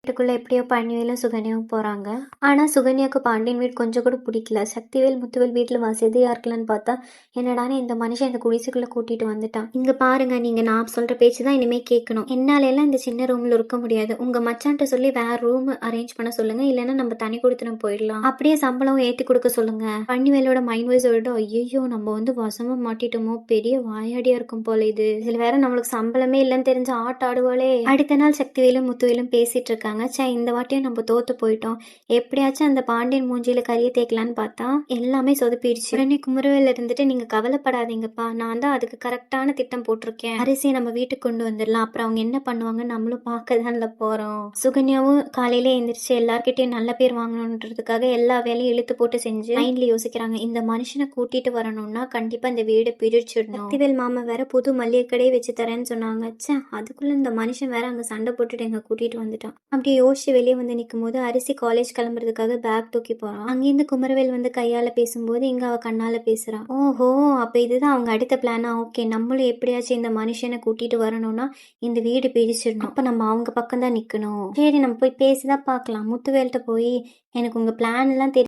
வீட்டுக்குள்ள எப்படியோ பழனிவேலும் சுகன்யாவும் போறாங்க. ஆனா சுகன்யாவுக்கு பாண்டியன் வீடு கொஞ்சம் கூட பிடிக்கல. சக்திவேல் முத்துவேல் வீட்டுல வசதியா இருக்கலான்னு பார்த்தா என்னடான்னு இந்த மனுஷன் இந்த குடிசைக்குள்ள கூட்டிட்டு வந்துட்டான். இங்க பாருங்க, நீங்க நான் சொல்ற பேச்சு தான் இனிமே கேட்கணும். என்னால எல்லாம் இந்த சின்ன ரூம்ல இருக்க முடியாது. உங்க மச்சான்ட்ட சொல்லி வேற ரூம் அரேஞ்ச் பண்ண சொல்லுங்க, இல்லைன்னா நம்ம தனி கொடுத்துன போயிடலாம். அப்படியே சம்பளம் ஏத்தி கொடுக்க சொல்லுங்க. பழனிவேலோட மைண்ட் வைஸ் விட ஐயோ நம்ம வசமா மாட்டிட்டோமோ, பெரிய வாயாடியா இருக்கும் போல இதுல வேற நம்மளுக்கு சம்பளமே இல்லைன்னு தெரிஞ்ச ஆடுவாளே. அடுத்த நாள் சக்திவேலும் முத்துவேலும் பேசிட்டு இருக்காங்க. இந்த வாட்டியும் நம்ம தோத்து போயிட்டோம், எப்படியாச்சும் அந்த பாண்டியன் மூஞ்சியில கரிய தேக்கலான்னு பார்த்தா எல்லாமே சொதப்பிடுச்சு. உடனே குமரவேல இருந்துட்டு நீங்க கவலைப்படாதீங்கப்பா, நான் தான் அதுக்கு கரெக்டான திட்டம் போட்டிருக்கேன். அரிசியை நம்ம வீட்டுக்கு கொண்டு வந்துடலாம், அப்புறம் அவங்க என்ன பண்ணுவாங்க நம்மளும் பார்க்கதான்ல போறோம். சுகன்யாவும் காலையில எந்திரிச்சு எல்லார்கிட்டையும் நல்ல பேர் வாங்கணுன்றதுக்காக எல்லா வேலையும் இழுத்து போட்டு செஞ்சு மைண்ட்ல யோசிக்கிறாங்க. இந்த மனுஷனை கூட்டிட்டு வரணும்னா கண்டிப்பா இந்த வீடை பிரிச்சிடணும். சக்திவேல் மாமா வேற புது மல்லிகை கடையை வச்சு தரேன்னு சொன்னாங்க. அதுக்குள்ள இந்த மனுஷன் வேற அங்க சண்டை போட்டுட்டு எங்க கூட்டிட்டு வந்துட்டான். அப்படியே யோசிச்சு வெளியே வந்து நிற்கும் போது அரிசி காலேஜ் கிளம்புறதுக்காக பேக் தூக்கி போறான். அங்கேருந்து குமரவேல் வந்து கையால பேசும்போது இங்க அவ கண்ணால பேசுறான். ஓஹோ, அப்ப இதுதான் அவங்க அடுத்த பிளானா? ஓகே, நம்மளும் எப்படியாச்சும் இந்த மனுஷனை கூட்டிட்டு வரணும்னா இந்த வீடு பிரிச்சிடணும். அப்ப நம்ம அவங்க பக்கம் தான் நிக்கணும். சரி, நம்ம போய் பேசிதான் பார்க்கலாம். முத்துவேல்கிட்ட போய் எனக்கு உங்க பிளான் எல்லாம் தெரியும்,